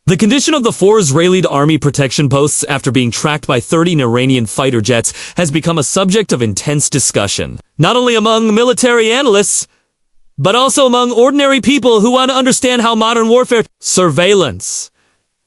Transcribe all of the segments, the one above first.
The condition of the 4 Israeli army protection posts after being tracked by 30 Iranian fighter jets has become a subject of intense discussion, not only among military analysts, but also among ordinary people who want to understand how modern warfare, surveillance,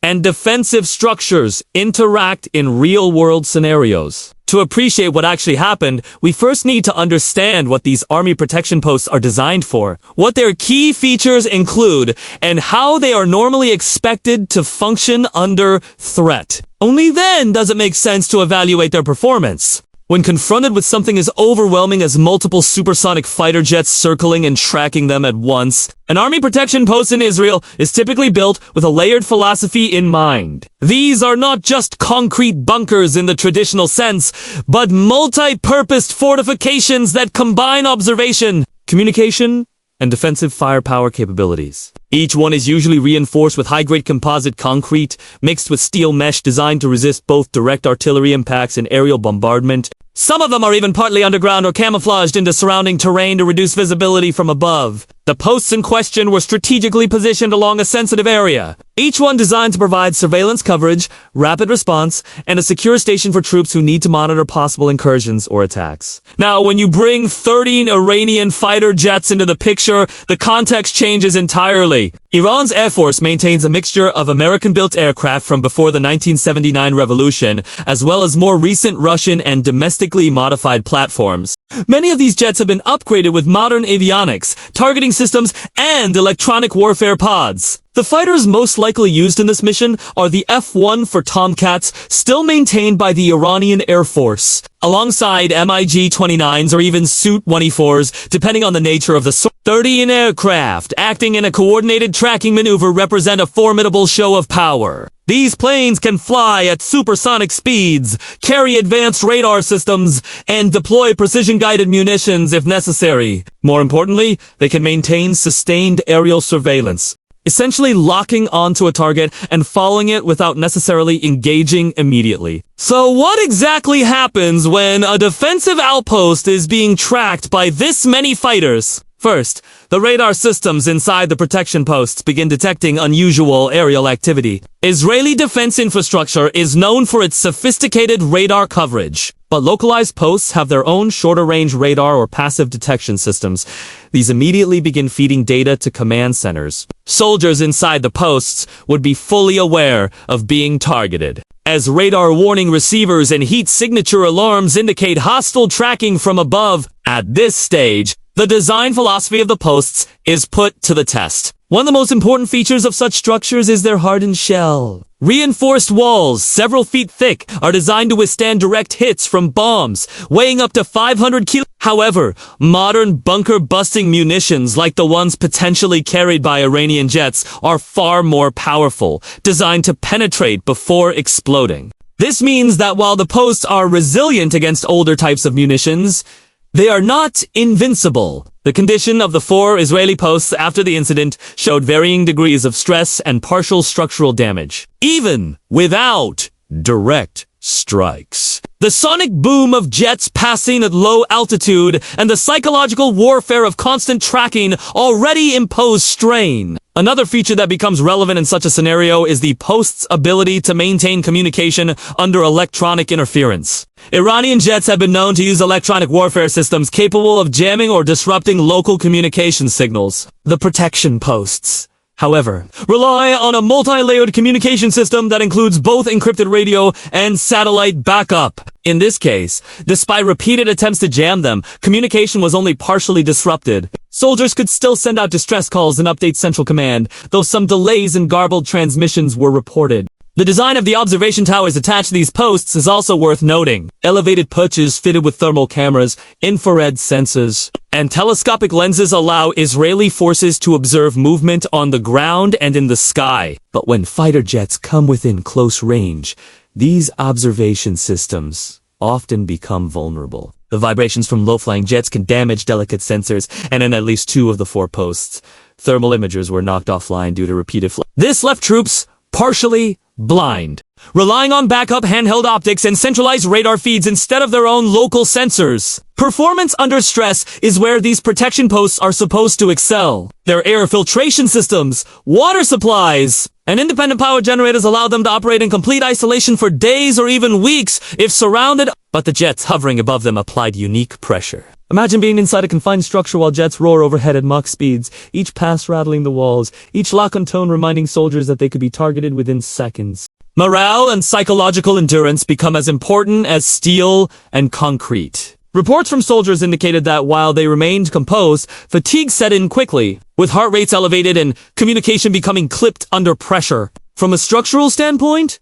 and defensive structures interact in real-world scenarios. To appreciate what actually happened, we first need to understand what these army protection posts are designed for, what their key features include, and how they are normally expected to function under threat. Only then does it make sense to evaluate their performance. When confronted with something as overwhelming as multiple supersonic fighter jets circling and tracking them at once, an army protection post in Israel is typically built with a layered philosophy in mind. These are not just concrete bunkers in the traditional sense, but multi-purposed fortifications that combine observation, communication, and defensive firepower capabilities. Each one is usually reinforced with high-grade composite concrete, mixed with steel mesh designed to resist both direct artillery impacts and aerial bombardment. Some of them are even partly underground or camouflaged into surrounding terrain to reduce visibility from above. The posts in question were strategically positioned along a sensitive area, each one designed to provide surveillance coverage, rapid response, and a secure station for troops who need to monitor possible incursions or attacks. Now, when you bring 13 Iranian fighter jets into the picture, the context changes entirely. Iran's Air Force maintains a mixture of American-built aircraft from before the 1979 revolution, as well as more recent Russian and domestically modified platforms. Many of these jets have been upgraded with modern avionics, targeting systems, and electronic warfare pods. The fighters most likely used in this mission are the F-1 for Tomcats, still maintained by the Iranian Air Force, alongside MiG-29s or even Su-24s, depending on the nature of the 30 aircraft, acting in a coordinated tracking maneuver, represent a formidable show of power. These planes can fly at supersonic speeds, carry advanced radar systems, and deploy precision-guided munitions if necessary. More importantly, they can maintain sustained aerial surveillance, essentially locking onto a target and following it without necessarily engaging immediately. So what exactly happens when a defensive outpost is being tracked by this many fighters? First, the radar systems inside the protection posts begin detecting unusual aerial activity. Israeli defense infrastructure is known for its sophisticated radar coverage, but localized posts have their own shorter-range radar or passive detection systems. These immediately begin feeding data to command centers. Soldiers inside the posts would be fully aware of being targeted, as radar warning receivers and heat signature alarms indicate hostile tracking from above. At this stage, the design philosophy of the posts is put to the test. One of the most important features of such structures is their hardened shell. Reinforced walls, several feet thick, are designed to withstand direct hits from bombs, weighing up to 500 kilos. However, modern bunker-busting munitions like the ones potentially carried by Iranian jets are far more powerful, designed to penetrate before exploding. This means that while the posts are resilient against older types of munitions, they are not invincible. The condition of the 4 Israeli posts after the incident showed varying degrees of stress and partial structural damage, even without direct strikes. The sonic boom of jets passing at low altitude and the psychological warfare of constant tracking already impose strain. Another feature that becomes relevant in such a scenario is the post's ability to maintain communication under electronic interference. Iranian jets have been known to use electronic warfare systems capable of jamming or disrupting local communication signals. The protection posts, however, rely on a multi-layered communication system that includes both encrypted radio and satellite backup. In this case, despite repeated attempts to jam them, communication was only partially disrupted. Soldiers could still send out distress calls and update Central Command, though some delays and garbled transmissions were reported. The design of the observation towers attached to these posts is also worth noting. Elevated perches fitted with thermal cameras, infrared sensors, and telescopic lenses allow Israeli forces to observe movement on the ground and in the sky. But when fighter jets come within close range, these observation systems often become vulnerable. The vibrations from low-flying jets can damage delicate sensors, and in at least 2 of the 4 posts, thermal imagers were knocked offline due to repeated This left troops partially blind, relying on backup handheld optics and centralized radar feeds instead of their own local sensors. Performance under stress is where these protection posts are supposed to excel. Their air filtration systems, water supplies, and independent power generators allow them to operate in complete isolation for days or even weeks if surrounded, but the jets hovering above them applied unique pressure. Imagine being inside a confined structure while jets roar overhead at Mach speeds, each pass rattling the walls, each lock on tone reminding soldiers that they could be targeted within seconds. Morale and psychological endurance become as important as steel and concrete. Reports from soldiers indicated that while they remained composed, fatigue set in quickly, with heart rates elevated and communication becoming clipped under pressure. From a structural standpoint,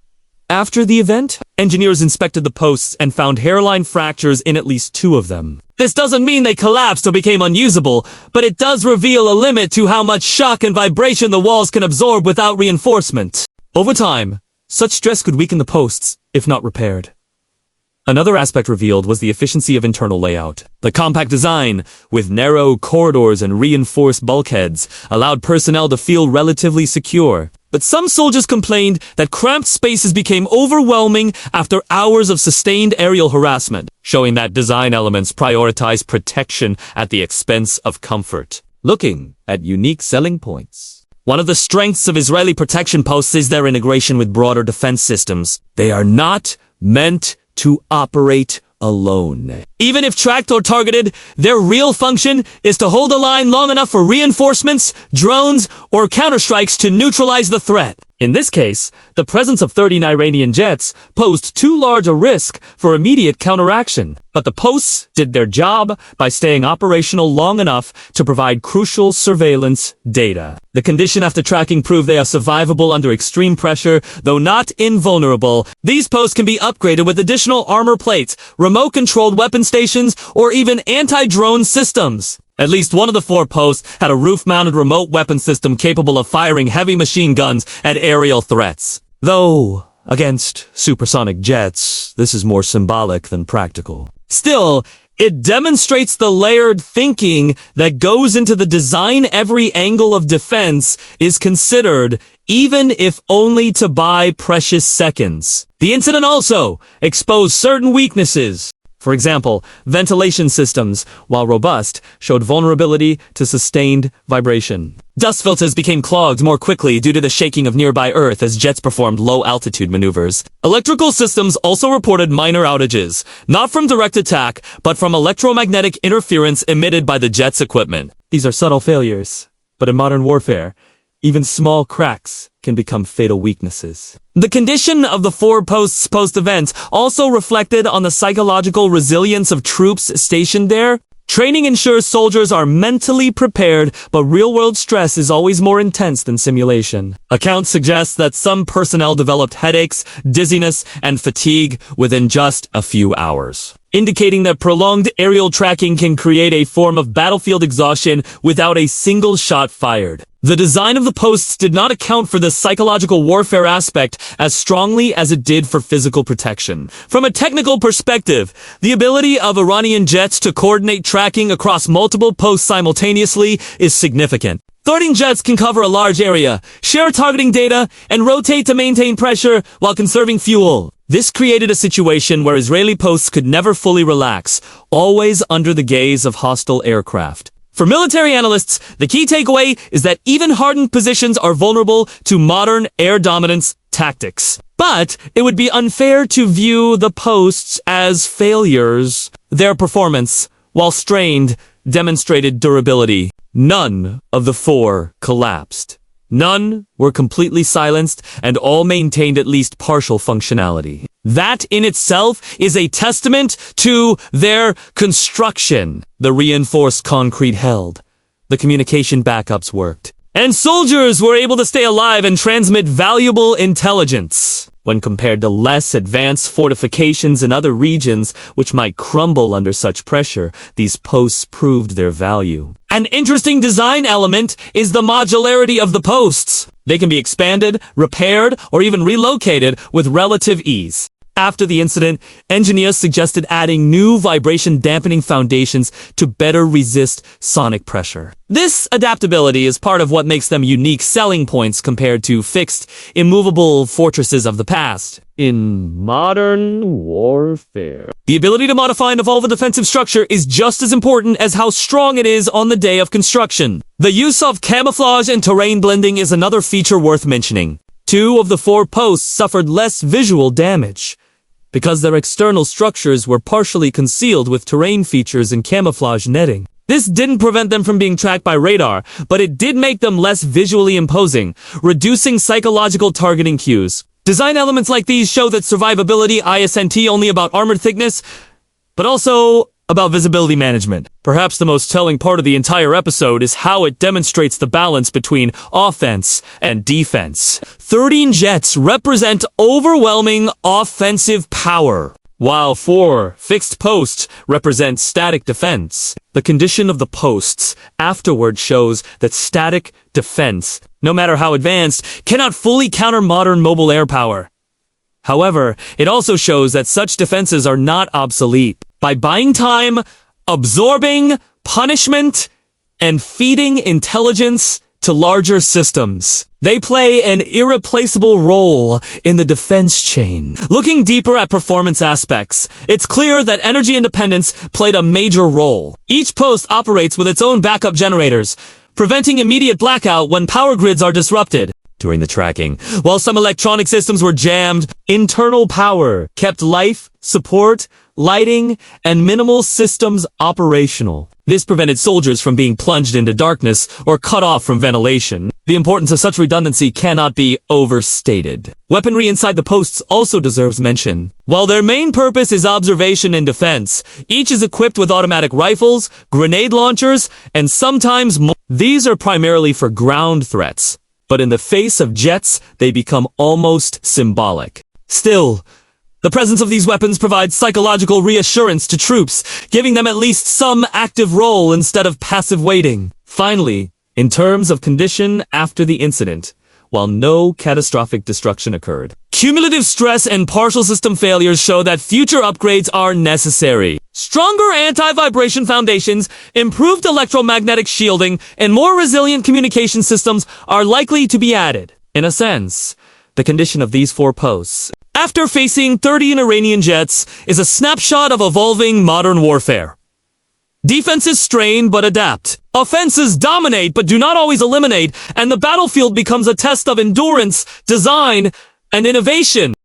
after the event, engineers inspected the posts and found hairline fractures in at least 2 of them. This doesn't mean they collapsed or became unusable, but it does reveal a limit to how much shock and vibration the walls can absorb without reinforcement. Over time, such stress could weaken the posts, if not repaired. Another aspect revealed was the efficiency of internal layout. The compact design, with narrow corridors and reinforced bulkheads, allowed personnel to feel relatively secure. But some soldiers complained that cramped spaces became overwhelming after hours of sustained aerial harassment, showing that design elements prioritize protection at the expense of comfort. Looking at unique selling points. One of the strengths of Israeli protection posts is their integration with broader defense systems. They are not meant to operate alone. Even if tracked or targeted, their real function is to hold the line long enough for reinforcements, drones, or counterstrikes to neutralize the threat. In this case, the presence of 30 Iranian jets posed too large a risk for immediate counteraction. But the posts did their job by staying operational long enough to provide crucial surveillance data. The condition after tracking proved they are survivable under extreme pressure, though not invulnerable. These posts can be upgraded with additional armor plates, remote-controlled weapon stations, or even anti-drone systems. At least one of the 4 posts had a roof-mounted remote weapon system capable of firing heavy machine guns at aerial threats. Though, against supersonic jets, this is more symbolic than practical. Still, it demonstrates the layered thinking that goes into the design. Every angle of defense is considered, even if only to buy precious seconds. The incident also exposed certain weaknesses. For example, ventilation systems, while robust, showed vulnerability to sustained vibration. Dust filters became clogged more quickly due to the shaking of nearby Earth as jets performed low-altitude maneuvers. Electrical systems also reported minor outages, not from direct attack, but from electromagnetic interference emitted by the jet's equipment. These are subtle failures, but in modern warfare, even small cracks can become fatal weaknesses. The condition of the 4 posts post-event also reflected on the psychological resilience of troops stationed there. Training ensures soldiers are mentally prepared, but real-world stress is always more intense than simulation. Accounts suggest that some personnel developed headaches, dizziness, and fatigue within just a few hours, indicating that prolonged aerial tracking can create a form of battlefield exhaustion without a single shot fired. The design of the posts did not account for the psychological warfare aspect as strongly as it did for physical protection. From a technical perspective, the ability of Iranian jets to coordinate tracking across multiple posts simultaneously is significant. 13 jets can cover a large area, share targeting data, and rotate to maintain pressure while conserving fuel. This created a situation where Israeli posts could never fully relax, always under the gaze of hostile aircraft. For military analysts, the key takeaway is that even hardened positions are vulnerable to modern air dominance tactics. But it would be unfair to view the posts as failures. Their performance, while strained, demonstrated durability. None of the 4 collapsed. None were completely silenced, and all maintained at least partial functionality. That in itself is a testament to their construction. The reinforced concrete held. The communication backups worked. And soldiers were able to stay alive and transmit valuable intelligence. When compared to less advanced fortifications in other regions, which might crumble under such pressure, these posts proved their value. An interesting design element is the modularity of the posts. They can be expanded, repaired, or even relocated with relative ease. After the incident, engineers suggested adding new vibration-dampening foundations to better resist sonic pressure. This adaptability is part of what makes them unique selling points compared to fixed, immovable fortresses of the past. In modern warfare, the ability to modify and evolve a defensive structure is just as important as how strong it is on the day of construction. The use of camouflage and terrain blending is another feature worth mentioning. 2 of the 4 posts suffered less visual damage, because their external structures were partially concealed with terrain features and camouflage netting. This didn't prevent them from being tracked by radar, but it did make them less visually imposing, reducing psychological targeting cues. Design elements like these show that survivability isn't only about armor thickness, but also about visibility management. Perhaps the most telling part of the entire episode is how it demonstrates the balance between offense and defense. 13 jets represent overwhelming offensive power, while 4 fixed posts represent static defense. The condition of the posts afterward shows that static defense, no matter how advanced, cannot fully counter modern mobile air power. However, it also shows that such defenses are not obsolete. By buying time, absorbing punishment, and feeding intelligence to larger systems, they play an irreplaceable role in the defense chain. Looking deeper at performance aspects, it's clear that energy independence played a major role. Each post operates with its own backup generators, preventing immediate blackout when power grids are disrupted. During the tracking, while some electronic systems were jammed, internal power kept life, support, lighting, and minimal systems operational. This prevented soldiers from being plunged into darkness or cut off from ventilation. The importance of such redundancy cannot be overstated. Weaponry inside the posts also deserves mention. While their main purpose is observation and defense, each is equipped with automatic rifles, grenade launchers, and sometimes more. These are primarily for ground threats, but in the face of jets, they become almost symbolic. Still, the presence of these weapons provides psychological reassurance to troops, giving them at least some active role instead of passive waiting. Finally, in terms of condition after the incident, while no catastrophic destruction occurred, cumulative stress and partial system failures show that future upgrades are necessary. Stronger anti-vibration foundations, improved electromagnetic shielding, and more resilient communication systems are likely to be added. In a sense, the condition of these 4 posts, after facing 30 Iranian jets, is a snapshot of evolving modern warfare. Defenses strain but adapt. Offenses dominate but do not always eliminate, and the battlefield becomes a test of endurance, design, and innovation.